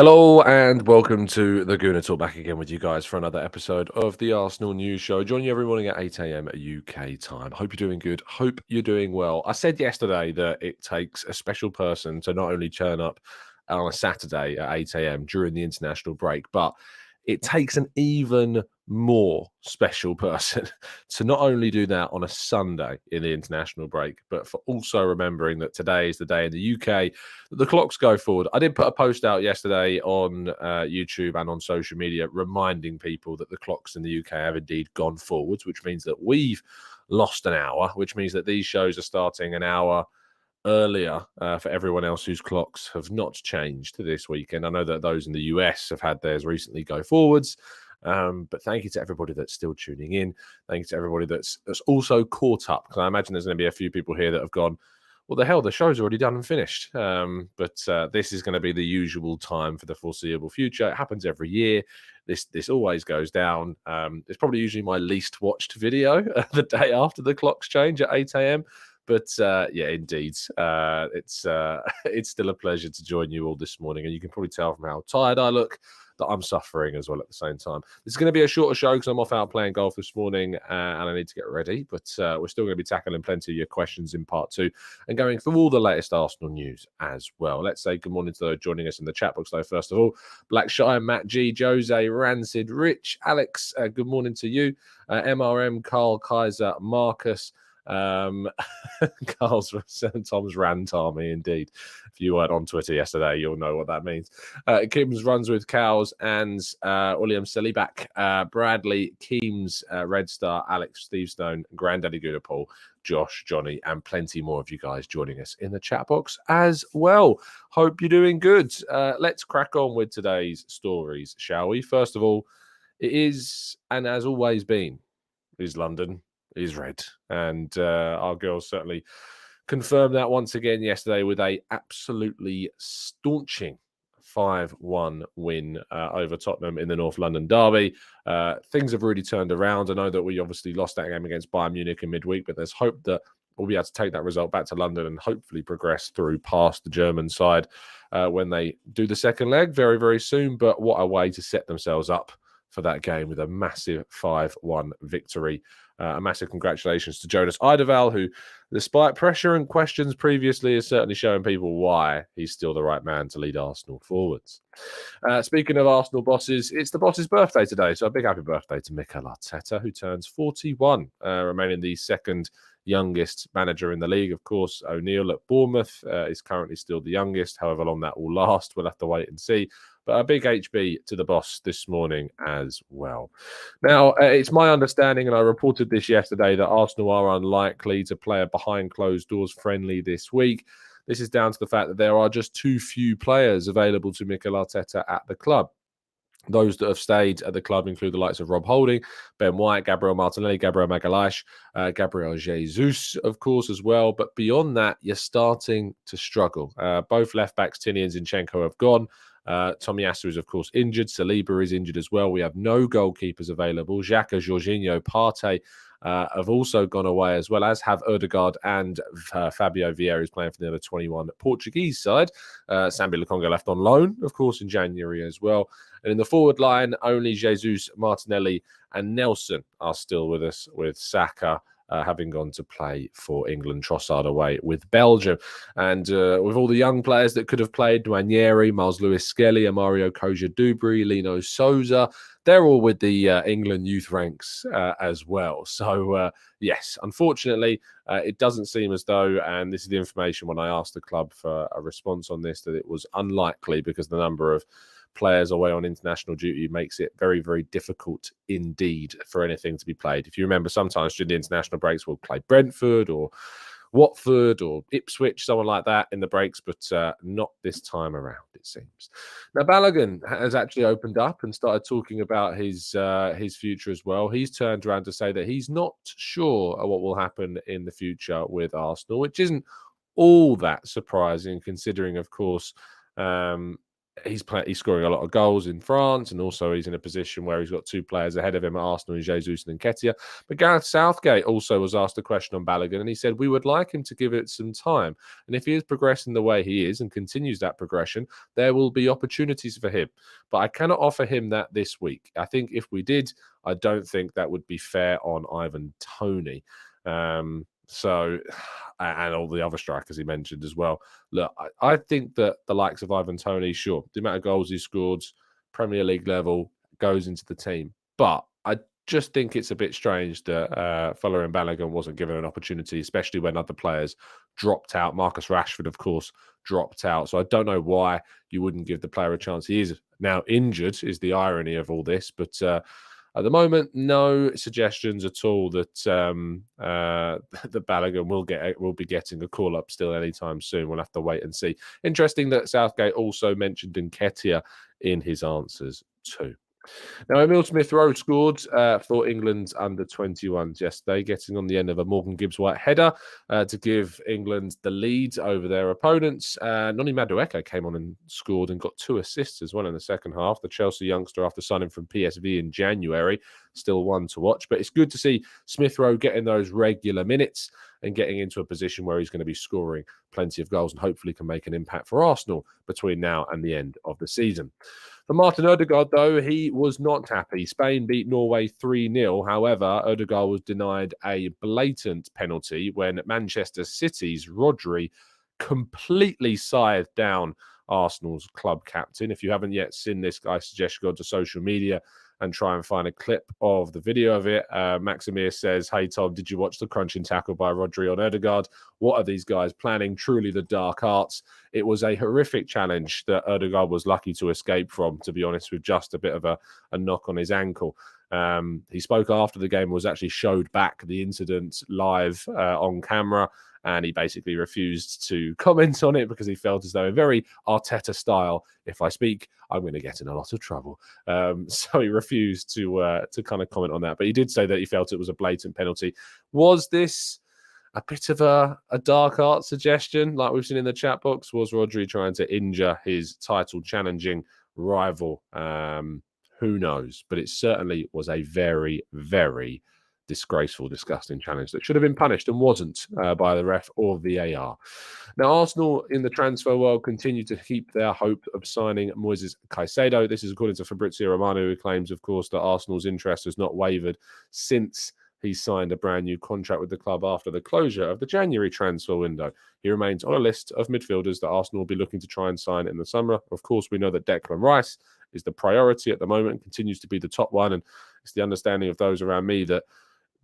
Hello and welcome to the Gooner Talk, back again with you guys for another episode of the Arsenal News Show. Join you every morning at 8 a.m. UK time. Hope you're doing good. Hope you're doing well. I said yesterday that it takes a special person to not only turn up on a Saturday at 8 a.m. during the international break, but it takes an even more special person to not only do that on a Sunday in the international break, but for also remembering that today is the day in the UK that the clocks go forward. I did put a post out yesterday on YouTube and on social media reminding people that the clocks in the UK have indeed gone forwards, which means that we've lost an hour, which means that these shows are starting an hour earlier for everyone else whose clocks have not changed this weekend. I know that those in the US have had theirs recently go forwards. But thank you to everybody that's still tuning in. Thank you to everybody that's also caught up, because I imagine there's going to be a few people here that have gone, well, the hell, the show's already done and finished. But this is going to be the usual time for the foreseeable future. It happens every year. This always goes down. It's probably usually my least watched video the day after the clocks change at 8 a.m. But yeah, indeed, it's still a pleasure to join you all this morning. And you can probably tell from how tired I look that I'm suffering as well at the same time. This is going to be a shorter show because I'm off out playing golf this morning and I need to get ready. But we're still going to be tackling plenty of your questions in part two and going through all the latest Arsenal news as well. Let's say good morning to those joining us in the chat box, though. First of all, Blackshire, Matt G, Jose, Rancid, Rich, Alex, good morning to you. MRM, Carl, Kaiser, Marcus. Carl's Tom's Rant Army, indeed. If you weren't on Twitter yesterday, you'll know what that means. Kim's runs with cows and William Sellyback, Bradley, Keems, Red Star, Alex, Steve Stone, Granddaddy Gooder Paul, Josh, Johnny, and plenty more of you guys joining us in the chat box as well. Hope you're doing good. Let's crack on with today's stories, shall we? First of all, it is, and has always been, is London is red, and our girls certainly confirmed that once again yesterday with a absolutely staunching 5-1 win over Tottenham in the North London derby. Things have really turned around. I know that we obviously lost that game against Bayern Munich in midweek, but there's hope that we'll be able to take that result back to London and hopefully progress through past the German side when they do the second leg very, very soon. But what a way to set themselves up for that game with a massive 5-1 victory. A massive congratulations to Jonas Eidevall, who, despite pressure and questions previously, is certainly showing people why he's still the right man to lead Arsenal forwards. Speaking of Arsenal bosses, it's the boss's birthday today, so a big happy birthday to Mikel Arteta, who turns 41, remaining the second youngest manager in the league. Of course, O'Neill at Bournemouth is currently still the youngest. However long that will last, we'll have to wait and see. But a big HB to the boss this morning as well. Now, it's my understanding, and I reported this yesterday, that Arsenal are unlikely to play a behind closed doors friendly this week. This is down to the fact that there are just too few players available to Mikel Arteta at the club. Those that have stayed at the club include the likes of Rob Holding, Ben White, Gabriel Martinelli, Gabriel Magalhaes, Gabriel Jesus, of course, as well. But beyond that, you're starting to struggle. Both left-backs, Tini and Zinchenko, have gone. Tomiyasu is, of course, injured. Saliba is injured as well. We have no goalkeepers available. Xhaka, Jorginho, Partey have also gone away, as well as have Odegaard and Fabio Vieira, who's playing for the under 21 Portuguese side. Sambi Lokonga left on loan, of course, in January as well. And in the forward line, only Jesus, Martinelli, and Nelson are still with us, with Saka having gone to play for England, Trossard away with Belgium. And with all the young players that could have played, Nwaneri, Miles Lewis-Skelly, Mario Koja-Dubry, Lino Souza, they're all with the England youth ranks as well. So, yes, unfortunately, it doesn't seem as though, and this is the information when I asked the club for a response on this, that it was unlikely, because the number of players away on international duty makes it very, very difficult indeed for anything to be played. If you remember, sometimes during the international breaks, we'll play Brentford or Watford or Ipswich, someone like that in the breaks, but not this time around, it seems. Now, Balogun has actually opened up and started talking about his future as well. He's turned around to say that he's not sure what will happen in the future with Arsenal, which isn't all that surprising, considering, of course, he's scoring a lot of goals in France, and also he's in a position where he's got 2 players ahead of him at Arsenal, in Jesus and Nketiah. But Gareth Southgate also was asked a question on Balogun, and he said, we would like him to give it some time. And if he is progressing the way he is and continues that progression, there will be opportunities for him. But I cannot offer him that this week. I think if we did, I don't think that would be fair on Ivan Toney. So, and all the other strikers he mentioned as well. Look, I think that the likes of Ivan Toney, sure, the amount of goals he scored, Premier League level, goes into the team. But I just think it's a bit strange that Folarin Balogun wasn't given an opportunity, especially when other players dropped out. Marcus Rashford, of course, dropped out. So I don't know why you wouldn't give the player a chance. He is now injured, is the irony of all this. But at the moment, no suggestions at all that that Balogun will be getting a call up still anytime soon. We'll have to wait and see. Interesting that Southgate also mentioned Nketiah in his answers too. Now, Emile Smith Rowe scored for England's under-21s yesterday, getting on the end of a Morgan Gibbs-White header to give England the lead over their opponents. Noni Madueke came on and scored and got 2 assists as well in the second half. The Chelsea youngster, after signing from PSV in January, still one to watch. But it's good to see Smith Rowe getting those regular minutes and getting into a position where he's going to be scoring plenty of goals and hopefully can make an impact for Arsenal between now and the end of the season. For Martin Odegaard, though, he was not happy. Spain beat Norway 3-0. However, Odegaard was denied a blatant penalty when Manchester City's Rodri completely scythed down Arsenal's club captain. If you haven't yet seen this, I suggest you go to social media and try and find a clip of the video of it. Maximir says, hey, Tom, did you watch the crunching tackle by Rodri on Odegaard? What are these guys planning? Truly the dark arts. It was a horrific challenge that Odegaard was lucky to escape from, to be honest, with just a bit of a knock on his ankle. He spoke after the game, was actually showed back the incident live on camera, and he basically refused to comment on it because he felt as though, in very Arteta style, if I speak, I'm going to get in a lot of trouble. So he refused to kind of comment on that. But he did say that he felt it was a blatant penalty. Was this a bit of a dark art suggestion, like we've seen in the chat box? Was Rodri trying to injure his title-challenging rival? Who knows? But it certainly was a very, very disgraceful, disgusting challenge that should have been punished and wasn't by the ref or VAR. Now, Arsenal in the transfer world continue to keep their hope of signing Moises Caicedo. This is according to Fabrizio Romano, who claims, of course, that Arsenal's interest has not wavered since he signed a brand new contract with the club after the closure of the January transfer window. He remains on a list of midfielders that Arsenal will be looking to try and sign in the summer. Of course, we know that Declan Rice is the priority at the moment and continues to be the top one. And it's the understanding of those around me that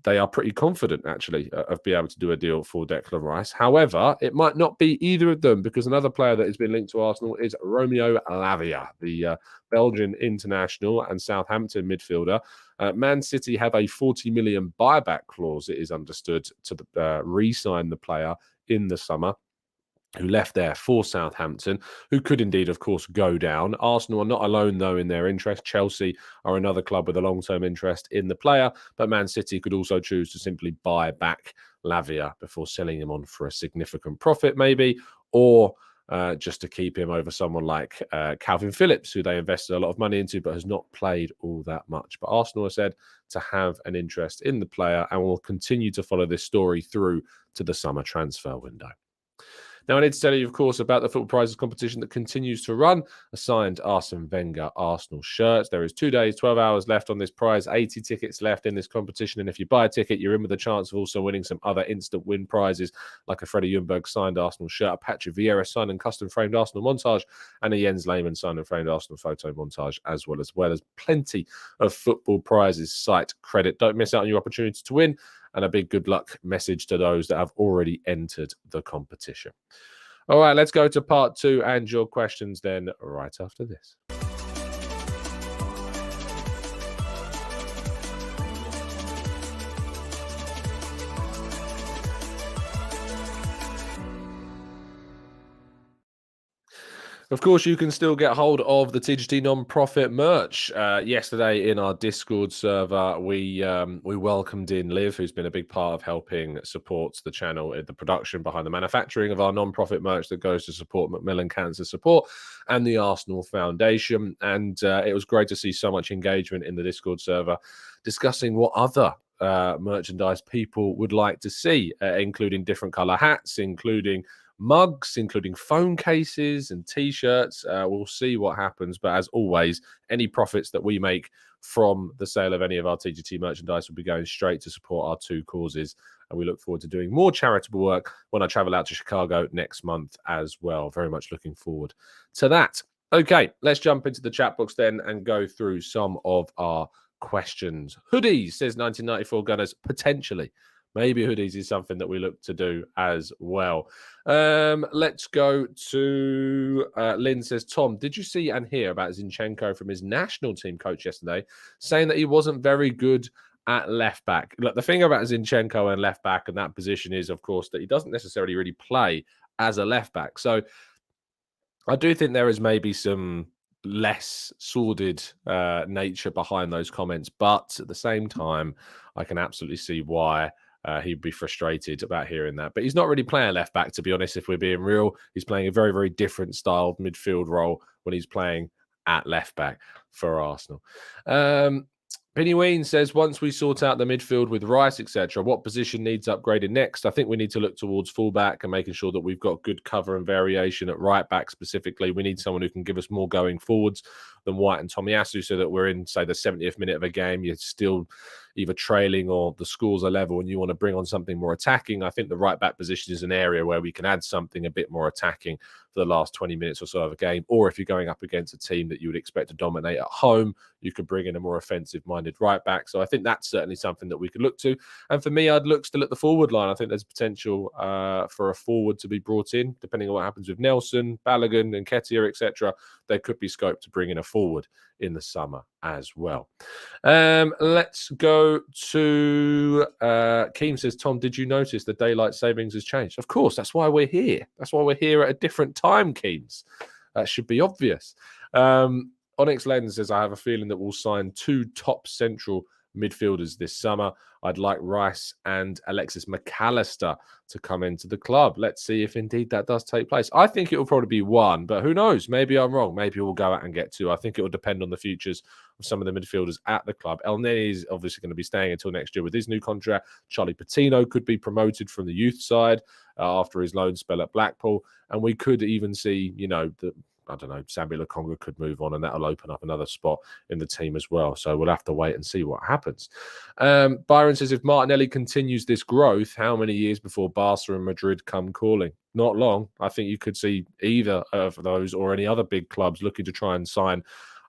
they are pretty confident, actually, of being able to do a deal for Declan Rice. However, it might not be either of them, because another player that has been linked to Arsenal is Romeo Lavia, the Belgian international and Southampton midfielder. Man City have a 40 million buyback clause, it is understood, to re-sign the player in the summer, who left there for Southampton, who could indeed, of course, go down. Arsenal are not alone, though, in their interest. Chelsea are another club with a long-term interest in the player, but Man City could also choose to simply buy back Lavia before selling him on for a significant profit, maybe, or just to keep him over someone like Calvin Phillips, who they invested a lot of money into but has not played all that much. But Arsenal are said to have an interest in the player and will continue to follow this story through to the summer transfer window. Now, I need to tell you, of course, about the Football Prizes competition that continues to run. A signed Arsene Wenger Arsenal shirt. There is 2 days, 12 hours left on this prize, 80 tickets left in this competition. And if you buy a ticket, you're in with a chance of also winning some other instant win prizes, like a Freddie Ljungberg signed Arsenal shirt, a Patrick Vieira signed and custom framed Arsenal montage, and a Jens Lehmann signed and framed Arsenal photo montage, as well as plenty of Football Prizes site credit. Don't miss out on your opportunity to win. And a big good luck message to those that have already entered the competition. All right, let's go to part 2 and your questions then right after this. Of course, you can still get hold of the TGT non-profit merch. Yesterday in our Discord server, we welcomed in Liv, who's been a big part of helping support the channel, the production behind the manufacturing of our non-profit merch that goes to support Macmillan Cancer Support and the Arsenal Foundation. And it was great to see so much engagement in the Discord server discussing what other merchandise people would like to see, including different color hats, including mugs, including phone cases and t-shirts. We'll see what happens, but as always, any profits that we make from the sale of any of our TGT merchandise will be going straight to support our two causes, and we look forward to doing more charitable work when I travel out to Chicago next month as well. Very much looking forward to that. Okay, let's jump into the chat box then and go through some of our questions. Hoodies, says 1994 Gunners, potentially. Maybe hoodies is something that we look to do as well. Let's go to Lynn says, Tom, did you see and hear about Zinchenko from his national team coach yesterday saying that he wasn't very good at left back? Look, the thing about Zinchenko and left back and that position is, of course, that he doesn't necessarily really play as a left back. So I do think there is maybe some less sordid nature behind those comments, but at the same time, I can absolutely see why he'd be frustrated about hearing that. But he's not really playing left back, to be honest, if we're being real. He's playing a very, very different style midfield role when he's playing at left back for Arsenal. Penny Ween says, once we sort out the midfield with Rice, etc., what position needs upgraded next? I think we need to look towards fullback and making sure that we've got good cover and variation at right back specifically. We need someone who can give us more going forwards than White and Tomiyasu, so that we're in, say, the 70th minute of a game. You're still either trailing or the scores are level and you want to bring on something more attacking. I think the right back position is an area where we can add something a bit more attacking for the last 20 minutes or so of a game. Or if you're going up against a team that you would expect to dominate at home, you could bring in a more offensive-minded right back. So I think that's certainly something that we could look to. And for me, I'd look still at the forward line. I think there's potential for a forward to be brought in, depending on what happens with Nelson, Balogun, and Nketiah, etc. There could be scope to bring in a forward in the summer as well. Let's go to Keem says, Tom, did you notice the daylight savings has changed? Of course, that's why we're here. That's why we're here at a different time, Keems. That should be obvious. Onyx Lens says, I have a feeling that we'll sign two top central midfielders this summer. I'd like Rice and Alexis McAllister to come into the club. Let's see if indeed that does take place. I think it will probably be one, but who knows? Maybe I'm wrong. Maybe we'll go out and get two. I think it will depend on the futures of some of the midfielders at the club. El Neni is obviously going to be staying until next year with his new contract. Charlie Patino could be promoted from the youth side after his loan spell at Blackpool. And we could even see, I don't know, Sambi Lokonga could move on and that'll open up another spot in the team as well. So we'll have to wait and see what happens. Byron says, if Martinelli continues this growth, how many years before Barca and Madrid come calling? Not long. I think you could see either of those or any other big clubs looking to try and sign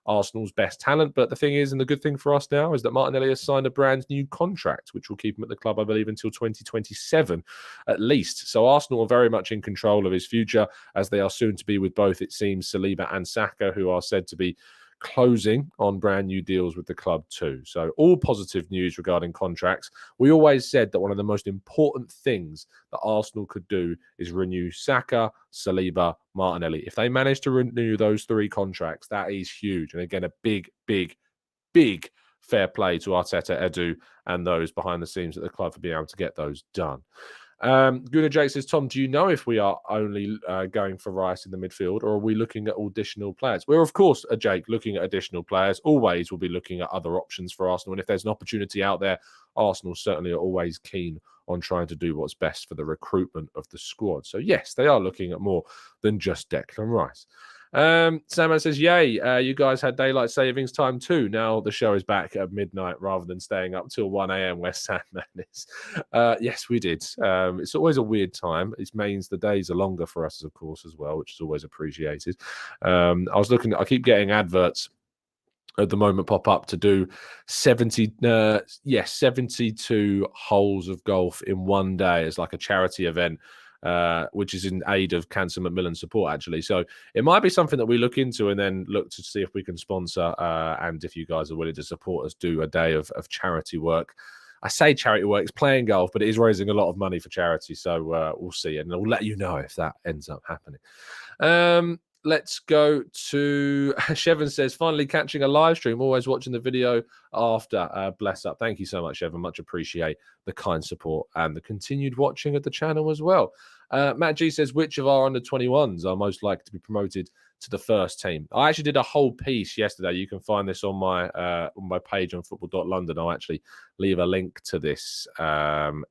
Arsenal's best talent. But the thing is, and the good thing for us now, is that Martinelli has signed a brand new contract, which will keep him at the club, I believe, until 2027 at least. So Arsenal are very much in control of his future, as they are soon to be with both, it seems, Saliba and Saka, who are said to be closing on brand new deals with the club too. So all positive news regarding contracts. We always said that one of the most important things that Arsenal could do is renew Saka, Saliba, Martinelli. If they manage to renew those three contracts, that is huge. And again, a big, big, big fair play to Arteta, Edu, and those behind the scenes at the club for being able to get those done. Gooner Jake says, Tom, do you know if we are only going for Rice in the midfield, or are we looking at additional players? We're, of course, Jake, looking at additional players. Always will be looking at other options for Arsenal. And if there's an opportunity out there, Arsenal certainly are always keen on trying to do what's best for the recruitment of the squad. So, yes, they are looking at more than just Declan Rice. Sam says, yay, you guys had daylight savings time too. Now the show is back at midnight rather than staying up till 1 a.m. West Ham Madness. Yes, we did. It's always a weird time. It means the days are longer for us, of course, as well, which is always appreciated. I keep getting adverts at the moment pop up to do 72 holes of golf in one day as like a charity event, which is in aid of Cancer Macmillan support, actually. So it might be something that we look into and then look to see if we can sponsor, and if you guys are willing to support us, do a day of charity work. I say charity work, it's playing golf, but it is raising a lot of money for charity. So we'll see, and I'll let you know if that ends up happening. Let's go to Shevin says, finally catching a live stream, always watching the video after. Bless up. Thank you so much, Shevin. Much appreciate the kind support and the continued watching of the channel as well. Matt G says, which of our under 21s are most likely to be promoted to the first team? I actually did a whole piece yesterday. You can find this on my page on football.london. I'll actually leave a link to this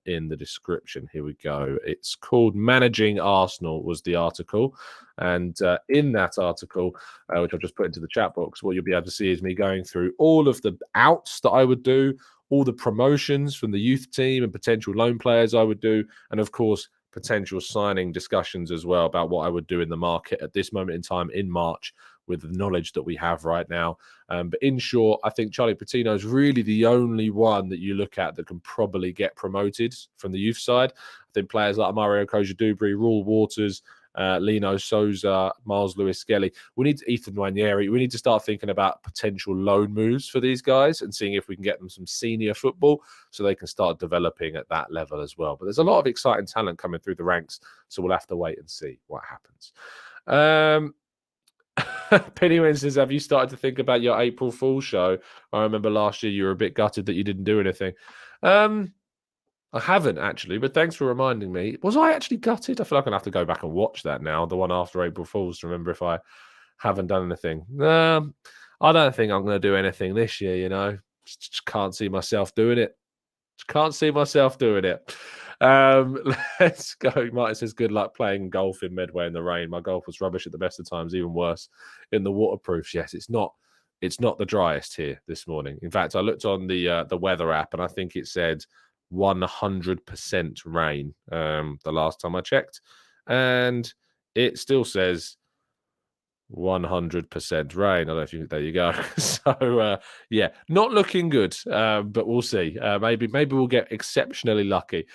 in the description. Here we go. It's called Managing Arsenal was the article. And in that article, which I've just put into the chat box, what you'll be able to see is me going through all of the outs that I would do, all the promotions from the youth team and potential loan players I would do, and of course, potential signing discussions as well about what I would do in the market at this moment in time in March with the knowledge that we have right now. But in short, I think Charlie Patino is really the only one that you look at that can probably get promoted from the youth side. I think players like Mario Koja-Dubry, Raul Waters, Lino Souza, Miles Lewis-Skelly. We need Ethan Nwaneri. We need to start thinking about potential loan moves for these guys and seeing if we can get them some senior football so they can start developing at that level as well. But there's a lot of exciting talent coming through the ranks, so we'll have to wait and see what happens. Pennywin says, have you started to think about your April Fool show? I remember last year you were a bit gutted that you didn't do anything. I haven't actually, but thanks for reminding me. Was I actually gutted? I feel like I'm going to have to go back and watch that now, the one after April Fool's, to remember if I haven't done anything. I don't think I'm going to do anything this year, you know. Just can't see myself doing it. Just can't see myself doing it. Let's go. Martin says, good luck playing golf in Medway in the rain. My golf was rubbish at the best of times, even worse in the waterproofs. Yes, it's not the driest here this morning. In fact, I looked on the weather app and I think it said 100% rain the last time I checked, and it still says 100% rain. I don't know if you, there you go. So yeah, not looking good, but we'll see. Maybe we'll get exceptionally lucky.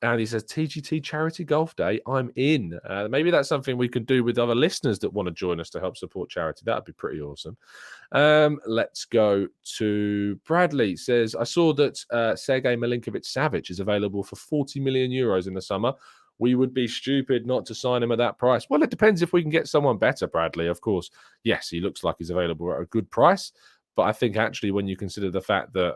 And he says, TGT Charity Golf Day, I'm in. Maybe that's something we could do with other listeners that want to join us to help support charity. That would be pretty awesome. Let's go to Bradley. Says, I saw that Sergej Milinkovic-Savic is available for 40 million euros in the summer. We would be stupid not to sign him at that price. Well, it depends if we can get someone better, Bradley. Of course, yes, he looks like he's available at a good price. But I think actually when you consider the fact that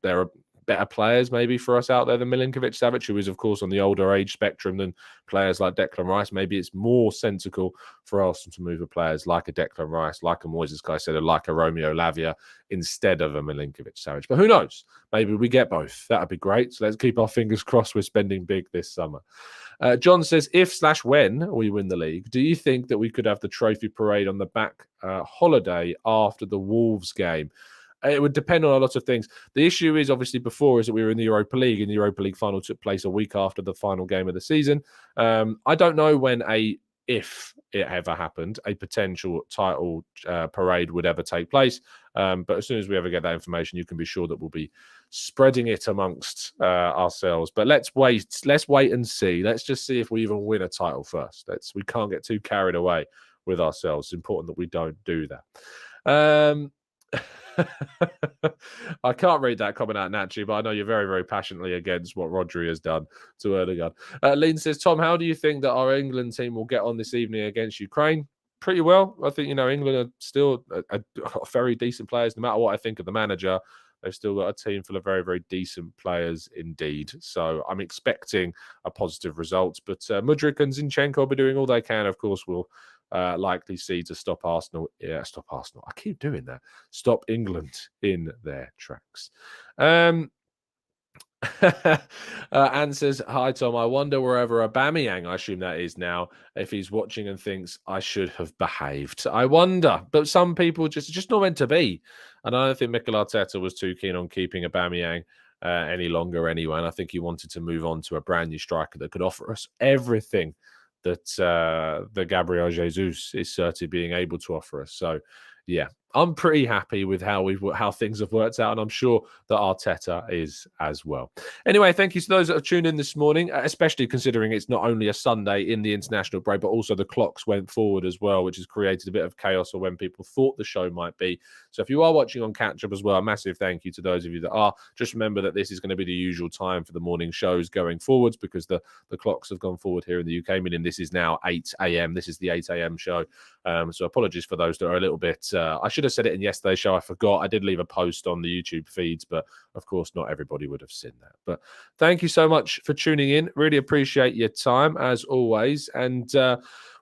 there are better players maybe for us out there than Milinkovic-Savic, who is, of course, on the older age spectrum than players like Declan Rice. Maybe it's more sensible for Arsenal to move with players like a Declan Rice, like a Moises Caicedo, like a Romeo Lavia, instead of a Milinkovic-Savic. But who knows? Maybe we get both. That would be great. So let's keep our fingers crossed we're spending big this summer. John says, if/when we win the league, do you think that we could have the trophy parade on the back holiday after the Wolves game? It would depend on a lot of things. The issue is obviously before is that we were in the Europa League, and the Europa League final took place a week after the final game of the season. I don't know when if it ever happened, a potential title parade would ever take place. But as soon as we ever get that information, you can be sure that we'll be spreading it amongst ourselves. But let's wait and see. Let's just see if we even win a title first. We can't get too carried away with ourselves. It's important that we don't do that. I can't read that comment out naturally, but I know you're very, very passionately against what Rodri has done to Odegaard. Lean says, Tom, how do you think that our England team will get on this evening against Ukraine? Pretty well. I think, England are still a very decent players. No matter what I think of the manager, they've still got a team full of very, very decent players indeed. So I'm expecting a positive result. But Mudryk and Zinchenko will be doing all they can. Of course, we'll likely see to stop Arsenal. Yeah, stop Arsenal. I keep doing that. Stop England in their tracks. Anne says, hi, Tom. I wonder wherever Aubameyang, I assume that is now, if he's watching and thinks I should have behaved. I wonder. But some people just not meant to be. And I don't think Mikel Arteta was too keen on keeping Aubameyang any longer anyway. And I think he wanted to move on to a brand new striker that could offer us everything that Gabriel Jesus is certainly being able to offer us. So, yeah, I'm pretty happy with how things have worked out, and I'm sure that Arteta is as well. Anyway, thank you to those that have tuned in this morning, especially considering it's not only a Sunday in the international break, but also the clocks went forward as well, which has created a bit of chaos or when people thought the show might be. So if you are watching on catch up as well, a massive thank you to those of you that are. Just remember that this is going to be the usual time for the morning shows going forwards, because the clocks have gone forward here in the UK, meaning this is now 8 a.m. This is the 8 a.m. show. So apologies for those that are a little bit. I should have said it in yesterday's show. I forgot. I did leave a post on the YouTube feeds, but of course, not everybody would have seen that. But thank you so much for tuning in. Really appreciate your time as always. And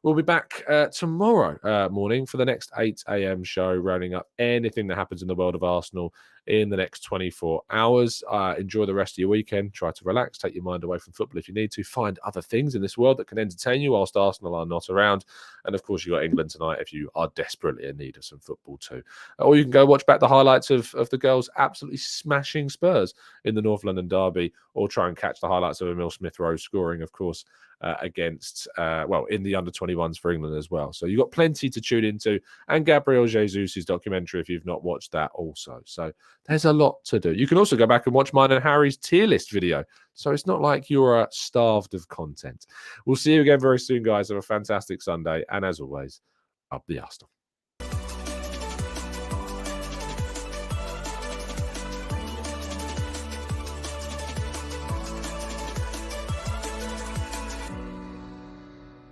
we'll be back tomorrow morning for the next 8 a.m. show, rounding up anything that happens in the world of Arsenal in the next 24 hours. Enjoy the rest of your weekend. Try to relax, take your mind away from football if you need to. Find other things in this world that can entertain you whilst Arsenal are not around. And of course, you've got England tonight if you are desperately in need of some football too. Or you can go watch back the highlights of the girls absolutely smashing Spurs in the North London derby, or try and catch the highlights of Emile Smith Rowe scoring, of course, against, in the under-21s for England as well. So you've got plenty to tune into, and Gabriel Jesus' documentary if you've not watched that also. So there's a lot to do. You can also go back and watch mine and Harry's tier list video. So it's not like you're starved of content. We'll see you again very soon, guys. Have a fantastic Sunday. And as always, up the Arsenal.